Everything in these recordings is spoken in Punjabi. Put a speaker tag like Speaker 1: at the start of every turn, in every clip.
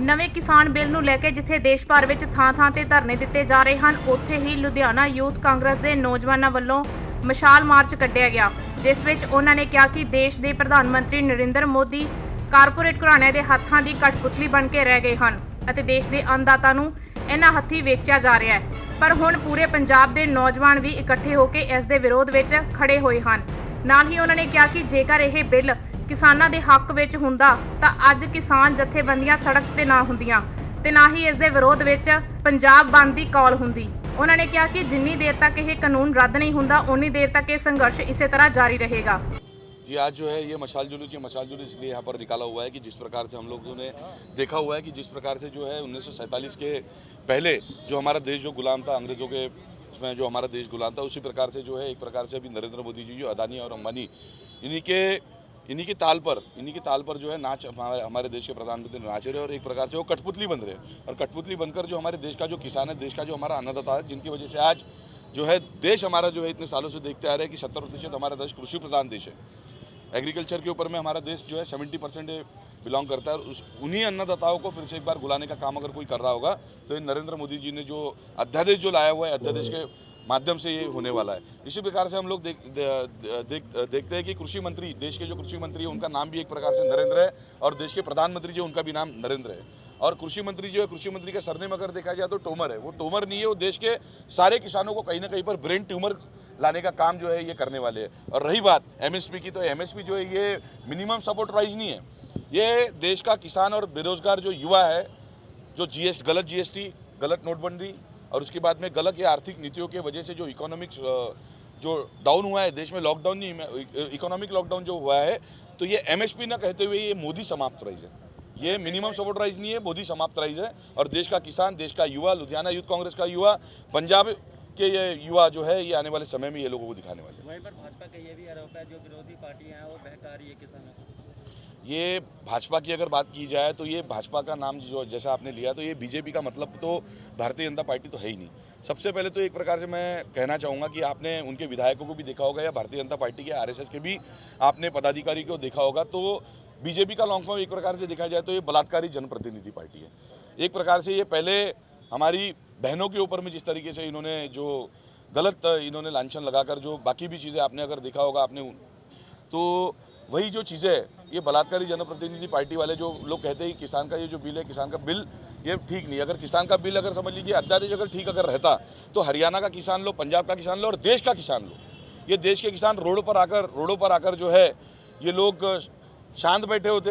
Speaker 1: ਨਵੇਂ ਕਿਸਾਨ ਬਿੱਲ ਨੂੰ ਲੈ ਕੇ ਜਿੱਥੇ ਦੇਸ਼ ਭਰ ਵਿੱਚ ਥਾਂ-ਥਾਂ ਤੇ ਧਰਨੇ ਦਿੱਤੇ ਜਾ ਰਹੇ ਹਨ, ਉੱਥੇ ਹੀ ਲੁਧਿਆਣਾ ਯੂਥ ਕਾਂਗਰਸ ਦੇ ਨੌਜਵਾਨਾਂ ਵੱਲੋਂ ਮਸ਼ਾਲ ਮਾਰਚ ਕੱਢਿਆ ਗਿਆ, ਜਿਸ ਵਿੱਚ ਉਹਨਾਂ ਨੇ ਕਿਹਾ ਕਿ ਦੇਸ਼ ਦੇ ਪ੍ਰਧਾਨ ਮੰਤਰੀ ਨਰਿੰਦਰ ਮੋਦੀ ਕਾਰਪੋਰੇਟ ਘਰਾਣਿਆਂ ਦੇ ਹੱਥਾਂ ਦੀ ਕਠਪੁਤਲੀ ਬਣ ਕੇ ਰਹਿ ਗਏ ਹਨ ਅਤੇ ਦੇਸ਼ ਦੇ ਅੰਨਦਾਤਾ ਨੂੰ ਇਹਨਾਂ ਹੱਥੀਂ ਵੇਚਿਆ ਜਾ ਰਿਹਾ ਹੈ। ਪਰ ਹੁਣ ਪੂਰੇ ਪੰਜਾਬ ਦੇ ਨੌਜਵਾਨ ਵੀ ਇਕੱਠੇ ਹੋ ਕੇ ਇਸ ਦੇ ਵਿਰੋਧ ਵਿੱਚ ਖੜੇ ਹੋਏ ਹਨ। ਨਾਲ ਹੀ ਉਹਨਾਂ ਨੇ ਕਿਹਾ ਕਿ ਜੇਕਰ ਇਹ ਬਿੱਲ ਕਿਸਾਨਾਂ ਦੇ ਹੱਕ ਵਿੱਚ ਹੁੰਦਾ ਤਾਂ ਅੱਜ ਕਿਸਾਨ ਜਥੇਬੰਦੀਆਂ ਸੜਕ ਤੇ ਨਾ ਹੁੰਦੀਆਂ ਤੇ ਨਾ ਹੀ ਇਸ ਦੇ ਵਿਰੋਧ ਵਿੱਚ ਪੰਜਾਬ ਬੰਦ ਦੀ ਕਾਲ ਹੁੰਦੀ। ਉਹਨਾਂ ਨੇ ਕਿਹਾ कि जिन्नी देर तक ये कानून रद्द नहीं होता उन्नी देर तक ये संघर्ष इसी तरह जारी रहेगा।
Speaker 2: जी, आज जो है ये मशाल जुलूस इसलिए यहाँ पर निकाला हुआ है कि जिस प्रकार से हम लोगों ने देखा हुआ है कि जिस प्रकार से जो है 1947 के पहले जो हमारा देश जो गुलाम था, अंग्रेज़ों के उसमें जो हमारा देश गुलाम था, उसी प्रकार से जो है एक प्रकार से अभी नरेंद्र मोदी जी जो अदानी और अंबानी इन्हीं की ताल पर जो है नाच हमारे देश के प्रधानमंत्री नाच रहे और एक प्रकार से वो कठपुतली बन रहे हैं। और कठपुतली बनकर जो हमारे देश का जो किसान है, देश का जो हमारा अन्नदाता है, जिनकी वजह से आज जो है देश हमारा जो है इतने सालों से देखते आ रहे हैं कि 70% हमारा देश कृषि प्रधान देश है। एग्रीकल्चर के ऊपर में हमारा देश जो है 70% बिलोंग करता है। और उन्हीं अन्नदाताओं को फिर से एक बार गुलाने का काम अगर कोई कर रहा होगा तो नरेंद्र मोदी जी ने जो अध्यादेश जो लाया हुआ है, अध्यादेश के माध्यम से ये होने वाला है। इसी प्रकार से हम लोग देखते हैं कि कृषि मंत्री, देश के जो कृषि मंत्री है उनका नाम भी एक प्रकार से नरेंद्र है और देश के प्रधानमंत्री जो उनका भी नाम नरेंद्र है। और कृषि मंत्री जो है, कृषि मंत्री का सरनेम अगर देखा जाए तो तोमर है। वो तोमर नहीं है, वो देश के सारे किसानों को कहीं ना कहीं पर ब्रेन ट्यूमर लाने का काम जो है ये करने वाले हैं। और रही बात एमएसपी की, तो एमएसपी जो है ये मिनिमम सपोर्ट प्राइस नहीं है। ये देश का किसान और बेरोजगार जो युवा है, जो गलत जीएसटी, गलत नोटबंदी और उसके बाद में गलत ये आर्थिक नीतियों के वजह से जो इकोनॉमिक्स जो डाउन हुआ है देश में, लॉकडाउन नहीं, इकोनॉमिक लॉकडाउन जो हुआ है, तो ये एमएसपी ना कहते हुए ये मोदी समाप्त प्राइस है। ये मिनिमम सपोर्ट प्राइस नहीं है, मोदी समाप्त प्राइस है। और देश का किसान, देश का युवा, लुधियाना यूथ कांग्रेस का युवा, पंजाब के ये युवा जो है ये आने वाले समय में ये लोगों को दिखाने वाले हैं।
Speaker 3: वहीं पर भाजपा का ये भी आरोप है जो विरोधी पार्टियां हैं वो बहका रही है किसानों को।
Speaker 2: ये भाजपा की अगर बात की जाए तो ये भाजपा का नाम जो जैसा आपने लिया तो ये बीजेपी का मतलब तो भारतीय जनता पार्टी तो है ही नहीं। सबसे पहले तो एक प्रकार से मैं कहना चाहूँगा कि आपने उनके विधायकों को भी देखा होगा या भारतीय जनता पार्टी के आरएसएस के भी आपने पदाधिकारी को देखा होगा, तो बीजेपी का लॉन्ग फॉर्म एक प्रकार से देखा जाए तो ये बलात्कारी जनप्रतिनिधि पार्टी है। एक प्रकार से ये पहले हमारी बहनों के ऊपर में जिस तरीके से इन्होंने जो गलत इन्होंने लांछन लगाकर जो बाकी भी चीज़ें आपने अगर देखा होगा आपने, तो वही जो चीज़ें है ये बलात्कारी जनप्रतिनिधि पार्टी वाले जो लोग कहते हैं कि किसान का ये जो बिल है, किसान का बिल ये ठीक नहीं। अगर किसान का बिल अगर समझ लीजिए अध्यादेश अगर ठीक अगर रहता तो हरियाणा का किसान लो, पंजाब का किसान लो और देश का किसान लो, ये देश के किसान रोडों पर आकर जो है ये लोग शांत बैठे होते,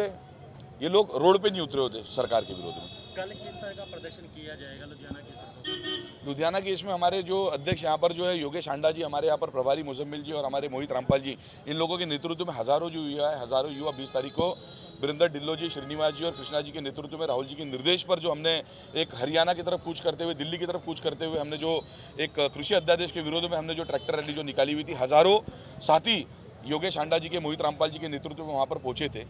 Speaker 2: ये लोग रोड पे नहीं उतरे होते सरकार के विरोध में।
Speaker 3: कल किस तरह का प्रदर्शन किया जाएगा लुधियाना की सड़कों?
Speaker 2: लुधियाना के इसमें हमारे जो अध्यक्ष यहाँ पर जो है योगेश हांडा जी, हमारे यहाँ पर प्रभारी मुजम्मिल जी और हमारे मोहित रामपाल जी, इन लोगों के नेतृत्व में हज़ारों जो युवा है, हज़ारों युवा 20 तारीख को बिरेंद्र ढिल्लो जी, श्रीनिवास जी और कृष्णा जी के नेतृत्व में, राहुल जी के निर्देश पर जो हमने एक हरियाणा की तरफ कूच करते हुए, दिल्ली की तरफ कूच करते हुए हमने जो एक कृषि अध्यादेश के विरोध में हमने जो ट्रैक्टर रैली जो निकाली हुई थी, हज़ारों साथी योगेश हांडा जी के, मोहित रामपाल जी के नेतृत्व में वहाँ पर पहुँचे थे।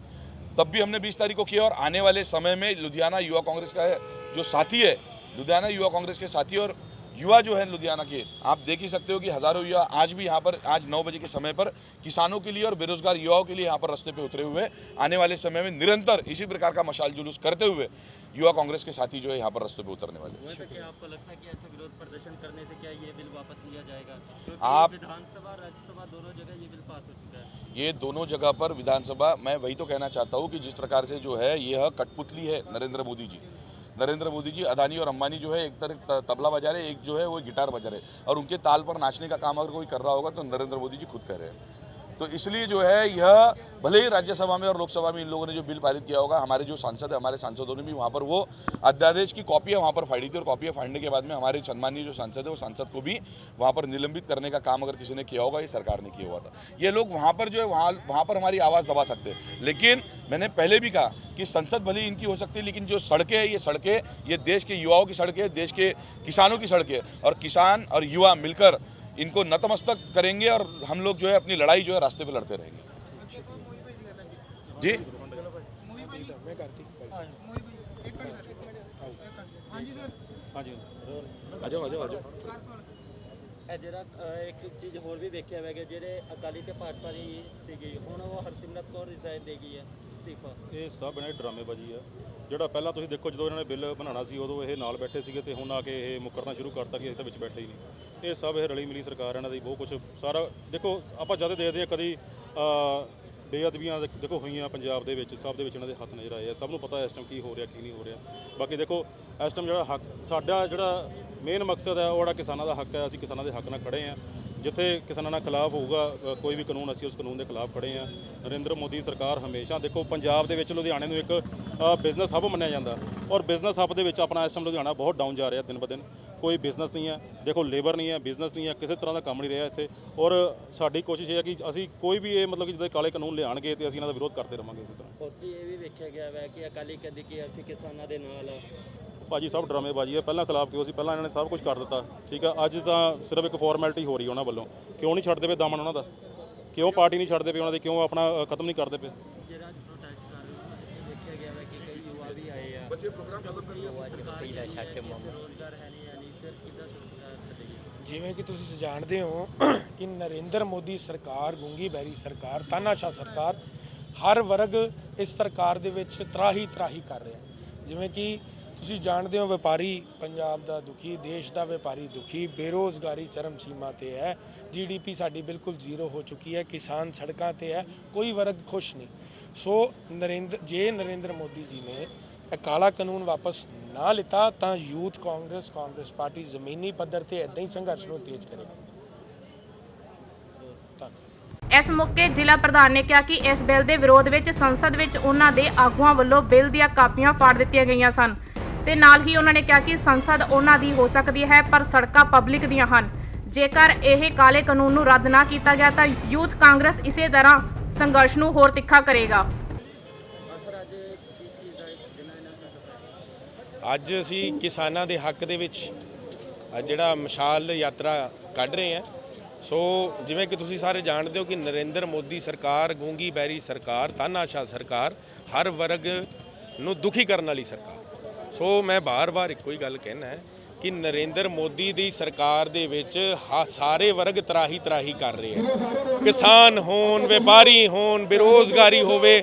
Speaker 2: तब भी हमने 20 तारीख को किया और आने वाले समय में लुधियाना युवा कांग्रेस का जो साथी है, लुधियाना युवा कांग्रेस के साथी और युवा जो है लुधियाना के, आप देख ही सकते हो कि हज़ारों युवा आज भी यहाँ पर आज 9 बजे के समय पर किसानों के लिए और बेरोजगार युवाओं के लिए यहाँ पर रास्ते पे उतरे हुए। आने वाले समय में निरंतर इसी प्रकार का मशाल जुलूस करते हुए युवा कांग्रेस के साथी जो है यहाँ पर रास्ते पे उतरने वाले।
Speaker 3: तो क्या आपको लगता है कि ऐसे विरोध प्रदर्शन करने से क्या ये बिल वापस लिया जाएगा?
Speaker 2: आप
Speaker 3: विधानसभा राज्यसभा दोनों जगह ये बिल पास हो चुका है।
Speaker 2: ये दोनों जगह पर विधानसभा, मैं वही तो कहना चाहता हूँ कि जिस प्रकार से जो है यह कठपुतली है नरेंद्र मोदी जी अदानी और अंबानी जो है एक तरह तबला बजा रहे, एक जो है वो गिटार बजा रहे और उनके ताल पर नाचने का काम अगर कोई कर रहा होगा तो नरेंद्र मोदी जी खुद कर रहे हैं। तो इसलिए जो है यह भले ही राज्यसभा में और लोकसभा में इन लोगों ने जो बिल पारित किया होगा, हमारे जो सांसद है, हमारे सांसदों ने भी वहाँ पर वो अध्यादेश की कॉपियाँ वहाँ पर फाड़ी थी और कॉपियाँ फाड़ने के बाद में हमारे सम्मानीय जो सांसद है वो सांसद को भी वहाँ पर निलंबित करने का काम अगर किसी ने किया होगा, ये सरकार ने किया हुआ था। ये लोग वहाँ पर जो है वहाँ पर हमारी आवाज़ दबा सकते हैं। लेकिन मैंने पहले भी कहा कि संसद भले इनकी हो सकती है, लेकिन जो सड़कें हैं ये देश के युवाओं की सड़कें, देश के किसानों की सड़कें, और किसान और युवा मिलकर इनको नतमस्तक करेंगे और हम लोग जो है अपनी लड़ाई जो है रास्ते पे लड़ते रहेंगे। जी आ जाओ।
Speaker 3: जरा एक चीज़ होर भी देखिया होगा जेडे अकाली ते भाजपा दी सीगी हुण वो हरसिमरत कौर रिजाइन देगी है ਅਸਤੀਫਾ?
Speaker 4: ਇਹ ਸਭ ਨੇ ਡਰਾਮੇਬਾਜ਼ੀ ਆ। ਜਿਹੜਾ ਪਹਿਲਾਂ ਤੁਸੀਂ ਦੇਖੋ ਜਦੋਂ ਇਹਨਾਂ ਨੇ ਬਿੱਲ ਬਣਾਉਣਾ ਸੀ ਉਦੋਂ ਇਹ ਨਾਲ ਬੈਠੇ ਸੀਗੇ ਤੇ ਹੁਣ ਆ ਕੇ ਇਹ ਮੁੱਕਰਨਾ ਸ਼ੁਰੂ ਕਰਤਾ ਕਿ ਅਸੀਂ ਤਾਂ ਵਿੱਚ ਬੈਠੇ ਹੀ ਨਹੀਂ। ਇਹ ਸਭ ਇਹ ਰਲੀ ਮਿਲੀ ਸਰਕਾਰ ਇਹਨਾਂ ਦੀ ਬਹੁਤ ਕੁਝ ਸਾਰਾ ਦੇਖੋ ਆਪਾਂ ਜਦ ਦੇਖਦੇ ਹਾਂ ਕਦੀ ਬੇਅਦਬੀਆਂ ਦੇਖੋ ਹੋਈਆਂ ਪੰਜਾਬ ਦੇ ਵਿੱਚ, ਸਭ ਦੇ ਵਿੱਚ ਇਹਨਾਂ ਦੇ ਹੱਥ ਨਜ਼ਰ ਆਏ ਆ। ਸਭ ਨੂੰ ਪਤਾ ਇਸ ਟਾਈਮ ਕੀ ਹੋ ਰਿਹਾ ਕੀ ਨਹੀਂ ਹੋ ਰਿਹਾ। ਬਾਕੀ ਦੇਖੋ ਇਸ ਟਾਈਮ ਜਿਹੜਾ ਹੱਕ ਸਾਡਾ ਜਿਹੜਾ ਮੇਨ ਮਕਸਦ ਹੈ ਉਹ ਜਿਹੜਾ ਕਿਸਾਨਾਂ ਦਾ ਹੱਕ ਹੈ। ਅਸੀਂ ਕਿਸਾਨਾਂ ਦੇ ਹੱਕ ਨਾਲ ਖੜੇ ਹਾਂ। ਜਿੱਥੇ ਕਿਸਾਨਾਂ ਨਾਲ ਖਿਲਾਫ ਹੋਊਗਾ ਕੋਈ ਵੀ ਕਾਨੂੰਨ ਅਸੀਂ ਉਸ ਕਾਨੂੰਨ ਦੇ ਖਿਲਾਫ ਖੜੇ ਹਾਂ। ਨਰਿੰਦਰ ਮੋਦੀ ਸਰਕਾਰ ਹਮੇਸ਼ਾ ਦੇਖੋ ਪੰਜਾਬ ਦੇ ਵਿੱਚ ਲੁਧਿਆਣੇ ਨੂੰ ਇੱਕ ਬਿਜ਼ਨਸ ਹੱਬ ਮੰਨਿਆ ਜਾਂਦਾ ਔਰ ਬਿਜ਼ਨਸ ਹੱਬ ਦੇ ਵਿੱਚ ਆਪਣਾ ਇਸ ਟਾਈਮ ਲੁਧਿਆਣਾ ਬਹੁਤ ਡਾਊਨ ਜਾ ਰਿਹਾ ਦਿਨ ਬ ਦਿਨ। ਕੋਈ ਬਿਜ਼ਨਸ ਨਹੀਂ ਹੈ, ਦੇਖੋ ਲੇਬਰ ਨਹੀਂ ਹੈ, ਬਿਜ਼ਨਸ ਨਹੀਂ ਹੈ, ਕਿਸੇ ਤਰ੍ਹਾਂ ਦਾ ਕੰਮ ਨਹੀਂ ਰਿਹਾ ਇੱਥੇ। ਔਰ ਸਾਡੀ ਕੋਸ਼ਿਸ਼ ਇਹ ਹੈ ਕਿ ਅਸੀਂ ਕੋਈ ਵੀ ਇਹ ਮਤਲਬ ਕਿ ਜਦੋਂ ਕਾਲੇ ਕਾਨੂੰਨ ਲਿਆਉਣਗੇ ਤੇ ਅਸੀਂ ਇਹਨਾਂ ਦਾ ਵਿਰੋਧ ਕਰਦੇ ਰਹਾਂਗੇ ਇਸੇ ਤਰ੍ਹਾਂ।
Speaker 3: ਉੱਥੇ ਇਹ ਵੀ ਵੇਖਿਆ ਗਿਆ ਹੈ ਕਿ ਅਕਾਲੀ ਕਹਿੰਦੇ ਕਿ ਅਸੀਂ ਕਿਸਾਨਾਂ ਦੇ ਨਾਲ ਆ।
Speaker 4: ਭਾਜੀ ਸਭ ਡਰਾਮੇਬਾਜ਼ੀ ਹੈ। ਪਹਿਲਾਂ ਖਿਲਾਫ ਕਿਉਂ ਸੀ? ਪਹਿਲਾਂ ਇਹਨਾਂ ਨੇ ਸਭ ਕੁਝ ਕਰ ਦਿੱਤਾ, ਠੀਕ ਆ। ਅੱਜ ਤਾਂ ਸਿਰਫ ਇੱਕ ਫਾਰਮੈਲਿਟੀ ਹੋ ਰਹੀ ਉਹਨਾਂ ਵੱਲੋਂ। ਕਿਉਂ ਨਹੀਂ ਛੱਡਦੇ ਪਏ ਦਾਮਨ ਉਹਨਾਂ ਦਾ? ਕਿਉਂ ਪਾਰਟੀ ਨਹੀਂ ਛੱਡਦੇ ਪਏ ਉਹਨਾਂ ਦੀ? ਕਿਉਂ ਆਪਣਾ ਖਤਮ ਨਹੀਂ ਕਰਦੇ ਪਏ?
Speaker 3: ਜਿਹੜਾ ਅੱਜ ਪ੍ਰੋਟੈਸਟ ਕਰ ਰਹੇ ਹੋ ਵੇਖਿਆ ਗਿਆ ਹੈ ਕਿ ਕਈ ਯੁਵਾ ਵੀ ਆਏ ਆ। ਬਸ ਇਹ ਪ੍ਰੋਗਰਾਮ ਖਤਮ ਕਰੀਏ। ਪਹਿਲਾ ਛੱਡ ਰੋਜ਼ਗਾਰ ਹੈ ਨਹੀਂ ਫਿਰ ਕਿੱਦਾਂ ਛੱਡੇਗੀ?
Speaker 5: ਜਿਵੇਂ ਕਿ ਤੁਸੀਂ ਜਾਣਦੇ ਹੋ ਕਿ ਨਰਿੰਦਰ ਮੋਦੀ ਸਰਕਾਰ, ਗੂੰਗੀ ਬੈਰੀ ਸਰਕਾਰ, ਤਾਨਾਸ਼ਾਹ ਸਰਕਾਰ, ਹਰ ਵਰਗ ਇਸ ਸਰਕਾਰ ਦੇ ਵਿੱਚ ਤਰਾਹੀ ਕਰ ਰਿਹਾ। ਜਿਵੇਂ ਕਿ ਤੁਸੀਂ ਜਾਣਦੇ ਹੋ ਵਪਾਰੀ ਪੰਜਾਬ ਦਾ ਦੁਖੀ, ਦੇਸ਼ ਦਾ ਵਪਾਰੀ ਦੁਖੀ, ਬੇਰੋਜ਼ਗਾਰੀ ਚਰਮ ਸੀਮਾ ਤੇ ਹੈ, GDP ਸਾਡੀ ਬਿਲਕੁਲ ਜ਼ੀਰੋ ਹੋ ਚੁੱਕੀ ਹੈ, ਕਿਸਾਨ ਸੜਕਾਂ ਤੇ ਹੈ, ਕੋਈ ਵਰਗ ਖੁਸ਼ ਨਹੀਂ। ਸੋ ਨਰਿੰਦਰ ਮੋਦੀ ਜੀ ਨੇ ਇਹ ਕਾਲਾ ਕਾਨੂੰਨ ਵਾਪਸ ਨਾ ਲਿੱਤਾ ਤਾਂ ਯੂਥ ਕਾਂਗਰਸ ਪਾਰਟੀ ਜ਼ਮੀਨੀ ਪੱਧਰ ਤੇ ਇਦਾਂ ਹੀ ਸੰਘਰਸ਼ ਨੂੰ ਤੇਜ਼ ਕਰੇਗੀ।
Speaker 1: ਇਸ ਮੌਕੇ ਜ਼ਿਲ੍ਹਾ ਪ੍ਰਧਾਨ ਨੇ ਕਿਹਾ ਕਿ ਇਸ ਬਿੱਲ ਦੇ ਵਿਰੋਧ ਵਿੱਚ ਸੰਸਦ ਵਿੱਚ ਉਹਨਾਂ ਦੇ ਆਗੂਆਂ ਵੱਲੋਂ ਬਿੱਲ ਦੀਆਂ ਕਾਪੀਆਂ ਫਾੜ ਦਿੱਤੀਆਂ ਗਈਆਂ ਸਨ ਤੇ ਨਾਲ ਹੀ ਉਹਨਾਂ ਨੇ ਕਿਹਾ ਕਿ ਸੰਸਦ ਉਹਨਾਂ ਦੀ ਹੋ ਸਕਦੀ ਹੈ ਪਰ ਸੜਕਾਂ ਪਬਲਿਕ ਦੀਆਂ ਹਨ। ਜੇਕਰ ਇਹ ਕਾਲੇ ਕਾਨੂੰਨ ਨੂੰ ਰੱਦ ਨਾ ਕੀਤਾ ਗਿਆ ਤਾਂ ਯੂਥ ਕਾਂਗਰਸ ਇਸੇ ਤਰ੍ਹਾਂ ਸੰਘਰਸ਼ ਨੂੰ ਹੋਰ ਤਿੱਖਾ ਕਰੇਗਾ।
Speaker 5: ਅੱਜ ਅਸੀਂ ਕਿਸਾਨਾਂ ਦੇ ਹੱਕ ਦੇ ਵਿੱਚ ਜਿਹੜਾ ਮਸ਼ਾਲ ਯਾਤਰਾ ਕੱਢ ਰਹੇ ਹਾਂ। ਸੋ ਜਿਵੇਂ ਕਿ ਤੁਸੀਂ ਸਾਰੇ ਜਾਣਦੇ ਹੋ ਕਿ ਨਰਿੰਦਰ ਮੋਦੀ ਸਰਕਾਰ, ਗੂੰਗੀ ਬੈਰੀ ਸਰਕਾਰ, ਤਾਨਾਸ਼ਾਹ ਸਰਕਾਰ, ਹਰ ਵਰਗ ਨੂੰ ਦੁਖੀ ਕਰਨ ਵਾਲੀ ਸਰਕਾਰ। ਸੋ ਮੈਂ ਬਾਰ-ਬਾਰ ਇੱਕੋ ਹੀ ਗੱਲ ਕਹਿਣਾ ਹੈ ਕਿ ਨਰਿੰਦਰ ਮੋਦੀ ਦੀ ਸਰਕਾਰ ਦੇ ਵਿੱਚ ਸਾਰੇ ਵਰਗ ਤਰਾਹੀ ਕਰ ਰਹੇ ਆ। ਕਿਸਾਨ ਹੋਣ, ਵਪਾਰੀ ਹੋਣ, ਬੇਰੋਜ਼ਗਾਰੀ ਹੋਵੇ,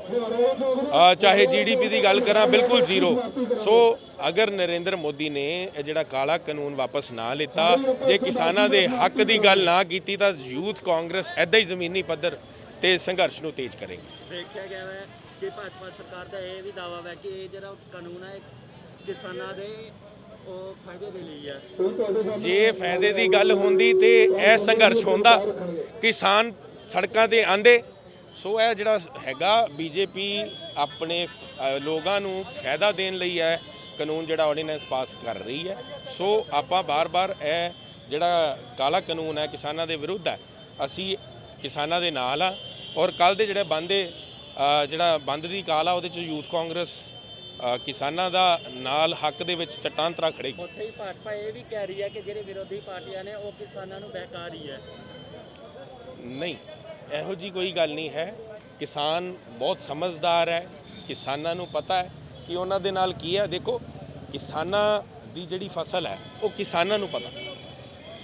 Speaker 5: ਚਾਹੇ GDP ਦੀ ਗੱਲ ਕਰਾਂ ਬਿਲਕੁਲ ਜ਼ੀਰੋ। ਸੋ ਅਗਰ ਨਰਿੰਦਰ ਮੋਦੀ ਨੇ ਇਹ ਜਿਹੜਾ ਕਾਲਾ ਕਾਨੂੰਨ ਵਾਪਸ ਨਾ ਲਿੱਤਾ, ਜੇ ਕਿਸਾਨਾਂ ਦੇ ਹੱਕ ਦੀ ਗੱਲ ਨਾ ਕੀਤੀ ਤਾਂ ਯੂਥ ਕਾਂਗਰਸ ਇੱਦਾਂ ਹੀ ਜ਼ਮੀਨੀ ਪੱਧਰ ਤੇ ਸੰਘਰਸ਼ ਨੂੰ ਤੇਜ਼ ਕਰੇਗੀ।
Speaker 3: ਵੇਖਿਆ ਗਿਆ ਹੈ ਕਿ ਭਾਜਪਾ ਸਰਕਾਰ ਦਾ ਇਹ ਵੀ ਦਾਅਵਾ ਹੈ ਕਿ ਇਹ ਜਿਹੜਾ ਕਾਨੂੰਨ ਹੈ ਕਿਸਾਨਾਂ ਦੇ ਉਹ ਫਾਇਦੇ ਦੇ ਲਈ ਹੈ।
Speaker 5: ਜੇ ਫਾਇਦੇ ਦੀ ਗੱਲ ਹੁੰਦੀ ਤੇ ਇਹ ਸੰਘਰਸ਼ ਹੁੰਦਾ, ਕਿਸਾਨ ਸੜਕਾਂ ਤੇ ਆਂਦੇ। ਸੋ ਇਹ ਜਿਹੜਾ ਹੈਗਾ BJP ਆਪਣੇ ਲੋਕਾਂ ਨੂੰ ਫਾਇਦਾ ਦੇਣ ਲਈ ਹੈ ਕਾਨੂੰਨ ਜਿਹੜਾ ਆਰਡੀਨੈਂਸ ਪਾਸ ਕਰ ਰਹੀ ਹੈ। ਸੋ ਆਪਾਂ ਬਾਰ-ਬਾਰ ਇਹ ਜਿਹੜਾ ਕਾਲਾ ਕਾਨੂੰਨ ਹੈ ਕਿਸਾਨਾਂ ਦੇ ਵਿਰੁੱਧ ਹੈ। ਅਸੀਂ ਕਿਸਾਨਾਂ ਦੇ ਨਾਲ ਆ ਔਰ ਕੱਲ ਦੇ ਜਿਹੜਾ ਬੰਦ ਦੀ ਕਾਲ ਆ ਉਹਦੇ 'ਚ ਯੂਥ ਕਾਂਗਰਸ ਕਿਸਾਨਾਂ ਦਾ ਨਾਲ ਹੱਕ ਦੇ ਵਿੱਚ ਚਟਾਨ ਤਰ੍ਹਾਂ ਖੜੇਗੀ।
Speaker 3: ਉੱਥੇ ਹੀ ਭਾਜਪਾ ਇਹ ਵੀ ਕਹਿ ਰਹੀ ਹੈ ਕਿ ਜਿਹੜੇ ਵਿਰੋਧੀ ਪਾਰਟੀਆਂ ਨੇ ਉਹ ਕਿਸਾਨਾਂ ਨੂੰ ਬਹਿਕਾ ਰਹੀ ਹੈ।
Speaker 5: ਨਹੀਂ, ਇਹੋ ਜੀ ਕੋਈ ਗੱਲ ਨਹੀਂ ਹੈ। ਕਿਸਾਨ ਬਹੁਤ ਸਮਝਦਾਰ ਹੈ। ਕਿਸਾਨਾਂ ਨੂੰ ਪਤਾ ਹੈ ਕਿ ਉਹਨਾਂ ਦੇ ਨਾਲ ਕੀ ਹੈ। ਦੇਖੋ ਕਿਸਾਨਾਂ ਦੀ ਜਿਹੜੀ ਫਸਲ ਹੈ ਉਹ ਕਿਸਾਨਾਂ ਨੂੰ ਪਤਾ।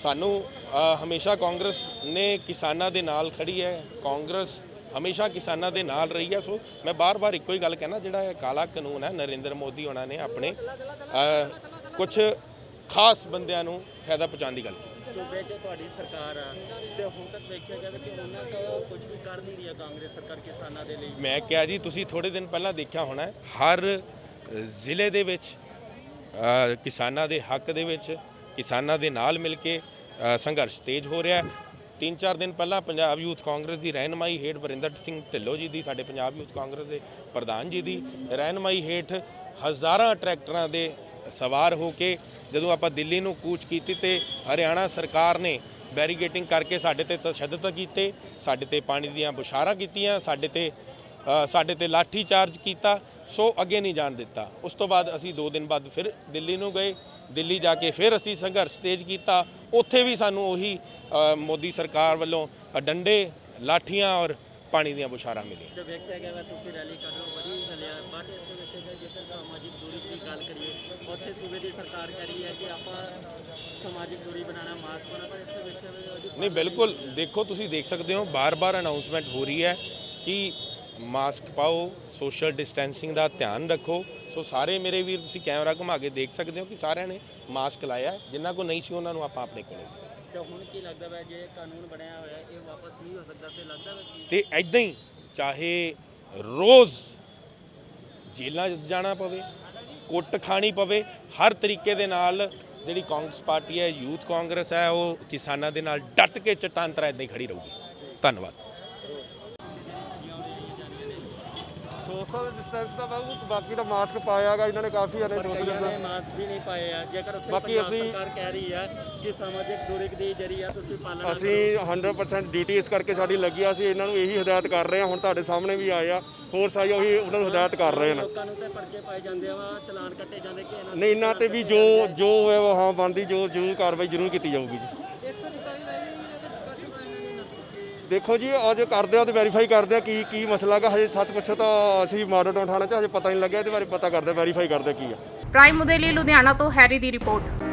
Speaker 5: ਸਾਨੂੰ ਹਮੇਸ਼ਾ ਕਾਂਗਰਸ ਨੇ ਕਿਸਾਨਾਂ ਦੇ ਨਾਲ ਖੜੀ ਹੈ। ਕਾਂਗਰਸ ਹਮੇਸ਼ਾ ਕਿਸਾਨਾਂ ਦੇ ਨਾਲ ਰਹੀ ਹੈ। ਸੋ ਮੈਂ ਬਾਰ-ਬਾਰ ਇੱਕੋ ਹੀ ਗੱਲ ਕਹਿਣਾ, ਜਿਹੜਾ ਇਹ ਕਾਲਾ ਕਾਨੂੰਨ ਹੈ ਨਰਿੰਦਰ ਮੋਦੀ ਉਹਨਾਂ ਨੇ ਆਪਣੇ ਕੁਝ ਖਾਸ ਬੰਦਿਆਂ ਨੂੰ ਫਾਇਦਾ ਪਹੁੰਚਾਉਣ ਦੀ ਗੱਲ ਕੀਤੀ।
Speaker 3: ਸੂਬੇ 'ਚ ਤੁਹਾਡੀ ਸਰਕਾਰ ਆ ਤੇ ਹੁਣ ਤੱਕ ਵੇਖਿਆ ਜਾਵੇ ਕਿ ਉਹਨਾਂ ਤੋਂ ਕੁਝ ਵੀ ਕਰ ਨਹੀਂ ਰਹੀ ਹੈ ਕਾਂਗਰਸ ਸਰਕਾਰ ਕਿਸਾਨਾਂ ਦੇ ਲਈ।
Speaker 5: ਮੈਂ ਕਿਹਾ ਜੀ, ਤੁਸੀਂ ਥੋੜੇ ਦਿਨ ਪਹਿਲਾਂ ਦੇਖਿਆ ਹੋਣਾ, ਹਰ ਜ਼ਿਲ੍ਹੇ ਦੇ ਵਿੱਚ ਕਿਸਾਨਾਂ ਦੇ ਹੱਕ ਦੇ ਵਿੱਚ ਕਿਸਾਨਾਂ ਦੇ ਨਾਲ ਮਿਲ ਕੇ ਸੰਘਰਸ਼ ਤੇਜ਼ ਹੋ ਰਿਹਾ ਹੈ। 3-4 ਦਿਨ ਪਹਿਲਾਂ ਪੰਜਾਬ ਯੂਥ ਕਾਂਗਰਸ ਦੀ ਰਹਿਨਮਾਈ ਹੇਠ ਵਰਿੰਦਰ ਸਿੰਘ ਢਿੱਲੋਂ ਜੀ ਦੀ, ਸਾਡੇ ਪੰਜਾਬ ਯੂਥ ਕਾਂਗਰਸ ਦੇ ਪ੍ਰਧਾਨ ਜੀ ਦੀ ਰਹਿਨਮਾਈ ਹੇਠ ਹਜ਼ਾਰਾਂ ਟਰੈਕਟਰਾਂ ਦੇ ਸਵਾਰ ਹੋ ਕੇ ਜਦੋਂ ਆਪਾਂ ਦਿੱਲੀ ਨੂੰ ਕੂਚ ਕੀਤੀ ਤੇ ਹਰਿਆਣਾ ਸਰਕਾਰ ਨੇ ਬੈਰੀਗੇਟਿੰਗ ਕਰਕੇ ਸਾਡੇ ਤੇ ਤਸ਼ੱਦਦ ਕੀਤੇ, ਸਾਡੇ ਤੇ ਪਾਣੀ ਦੀਆਂ ਬੁਛਾਰਾਂ ਕੀਤੀਆਂ, ਸਾਡੇ ਤੇ ਲਾਠੀ ਚਾਰਜ ਕੀਤਾ। ਸੋ ਅੱਗੇ ਨਹੀਂ ਜਾਣ ਦਿੱਤਾ। ਉਸ ਤੋਂ ਬਾਅਦ ਅਸੀਂ 2 ਦਿਨ ਬਾਅਦ ਫਿਰ ਦਿੱਲੀ ਨੂੰ ਗਏ। ਦਿੱਲੀ ਜਾ ਕੇ ਫਿਰ ਅਸੀਂ ਸੰਘਰਸ਼ ਤੇਜ਼ ਕੀਤਾ। ਉੱਥੇ ਵੀ ਸਾਨੂੰ ਉਹੀ ਮੋਦੀ ਸਰਕਾਰ ਵੱਲੋਂ ਡੰਡੇ, ਲਾਠੀਆਂ ਔਰ ਪਾਣੀ ਦੀਆਂ ਬੁਛਾਰਾਂ ਮਿਲੀਆਂ।
Speaker 3: ਜੋ ਵੇਖਿਆ ਗਿਆ ਤੁਸੀਂ ਰੈਲੀ ਕਰ ਰਹੇ ਹੋ, ਬੜੀ ਚੱਲਿਆ ਬਟ ਇੱਥੇ ਵੇਖਿਆ ਗਿਆ ਜੇਕਰ ਸਮਾਜਿਕ ਦੂਰੀ ਦੀ ਗੱਲ ਕਰੀਏ, ਉੱਥੇ ਸੂਬੇ ਦੀ ਸਰਕਾਰ ਕਹਿ ਰਹੀ ਹੈ ਕਿ ਆਪਾਂ ਸਮਾਜਿਕ ਦੂਰੀ ਬਣਾਉਣਾ, ਮਾਸਕ ਪਾਉਣਾ, ਪਰ ਇੱਥੇ ਵੇਖਿਆ
Speaker 5: ਨਹੀਂ, ਬਿਲਕੁਲ ਦੇਖੋ, ਤੁਸੀਂ ਦੇਖ ਸਕਦੇ ਹੋ ਬਾਰ-ਬਾਰ ਅਨਾਉਂਸਮੈਂਟ ਹੋ ਰਹੀ ਹੈ ਕਿ ਮਾਸਕ ਪਾਓ, ਸੋਸ਼ਲ ਡਿਸਟੈਂਸਿੰਗ ਦਾ ਧਿਆਨ ਰੱਖੋ। ਸੋ ਸਾਰੇ ਮੇਰੇ ਵੀਰ ਤੁਸੀਂ ਕੈਮਰਾ ਘੁਮਾ ਕੇ ਦੇਖ ਸਕਦੇ ਹੋ ਕਿ ਸਾਰਿਆਂ ਨੇ ਮਾਸਕ ਲਾਇਆ, ਜਿਨ੍ਹਾਂ ਕੋਲ ਨਹੀਂ ਸੀ ਉਹਨਾਂ ਨੂੰ ਆਪਾਂ ਆਪਣੇ ਕੋਲੋਂ।
Speaker 3: ਤੇ ਹੁਣ ਕੀ ਲੱਗਦਾ ਵਾ ਜੇ ਕਾਨੂੰਨ ਬਣਿਆ ਹੋਇਆ ਇਹ ਵਾਪਸ ਨਹੀਂ ਹੋ ਸਕਦਾ ਤੇ ਲੱਗਦਾ ਵਾ ਕਿ
Speaker 5: ਤੇ ਐਦਾਂ ਹੀ ਚਾਹੇ ਰੋਜ਼ ਜੇਲ੍ਹਾਂ 'ਚ ਜਾਣਾ ਪਵੇ, ਕੁੱਟ ਖਾਣੀ ਪਵੇ, ਹਰ ਤਰੀਕੇ ਦੇ ਨਾਲ ਜਿਹੜੀ ਕਾਂਗਰਸ ਪਾਰਟੀ ਹੈ, ਯੂਥ ਕਾਂਗਰਸ ਹੈ, ਉਹ ਕਿਸਾਨਾਂ ਦੇ ਨਾਲ ਡਟ ਕੇ ਚਟਾਨ ਤਰ੍ਹਾਂ ਇੱਦਾਂ ਹੀ ਖੜੀ ਰਹੂਗੀ। ਧੰਨਵਾਦ।
Speaker 6: ਸੋਸ਼ਲ ਡਿਸਟੈਂਸ ਦਾ ਬਾਕੀ ਤਾਂ ਮਾਸਕ ਪਾਇਆਗਾ ਇਹਨਾਂ ਨੇ ਕਾਫੀ ਨੇ ਸੋਸ਼ਲ
Speaker 3: ਕਈਆਂ ਨੇ
Speaker 6: ਡਿਸਟੈਂਸ।
Speaker 3: ਮਾਸਕ ਵੀ ਨਹੀਂ ਪਾਏ ਆ। ਜੇਕਰ ਉੱਥੇ
Speaker 6: ਬਾਕੀ
Speaker 3: ਪੰਜਾਬ
Speaker 6: ਅਸੀਂ-
Speaker 3: ਸਰਕਾਰ ਕਹਿ ਰਹੀ ਹੈ ਕਿ ਸਮਾਜਿਕ ਦੂਰੀ ਦੀ ਜਿਹੜੀ ਆ ਤੁਸੀਂ ਪਾਲਣਾ
Speaker 6: ਅਸੀਂ 100% ਡਿਊਟੀ ਇਸ ਕਰਕੇ ਸਾਡੀ ਲੱਗੀ ਆ। ਅਸੀਂ ਇਹਨਾਂ ਨੂੰ ਇਹੀ ਹਦਾਇਤ ਕਰ ਰਹੇ ਹਾਂ, ਹੁਣ ਤੁਹਾਡੇ ਸਾਹਮਣੇ ਵੀ ਆਏ ਆ, ਫੋਰਸ ਆਈ ਉਹੀ ਉਹਨਾਂ ਨੂੰ ਹਦਾਇਤ ਕਰ ਰਹੇ ਨੇ।
Speaker 3: ਲੋਕਾਂ ਨੂੰ ਤੇ ਪਰਚੇ ਪਾਏ ਜਾਂਦੇ ਆ ਵਾ, ਚਲਾਨ ਕੱਟੇ ਜਾਂਦੇ ਕਿ ਇਹਨਾਂ
Speaker 6: ਨਹੀਂ, ਇਹਨਾਂ ਤੇ ਵੀ ਜੋ ਹੈ ਉਹ ਹਾਂ ਬਣਦੀ ਜੋ ਜ਼ਰੂਰ ਕਾਰਵਾਈ ਜ਼ਰੂਰ ਕੀਤੀ ਜਾਊਗੀ ਜੀ। ਦੇਖੋ ਜੀ, ਅੱਜ ਕਰਦੇ ਆ ਤੇ ਵੈਰੀਫਾਈ ਕਰਦੇ ਆ ਕੀ ਮਸਲਾ ਹੈਗਾ। ਹਜੇ ਸੱਚ ਪੁੱਛੋ ਤਾਂ ਅਸੀਂ ਮਾਡਲ ਟਾਊਨ ਥਾਣੇ 'ਚ ਹਜੇ ਪਤਾ ਨਹੀਂ ਲੱਗਿਆ, ਇਹਦੇ ਬਾਰੇ ਪਤਾ ਕਰਦੇ ਵੈਰੀਫਾਈ ਕਰਦੇ ਕੀ ਆ।
Speaker 1: ਪ੍ਰਾਈਮ ਦੇ ਲਈ ਲੁਧਿਆਣਾ ਤੋਂ ਹੈਰੀ ਦੀ ਰਿਪੋਰਟ।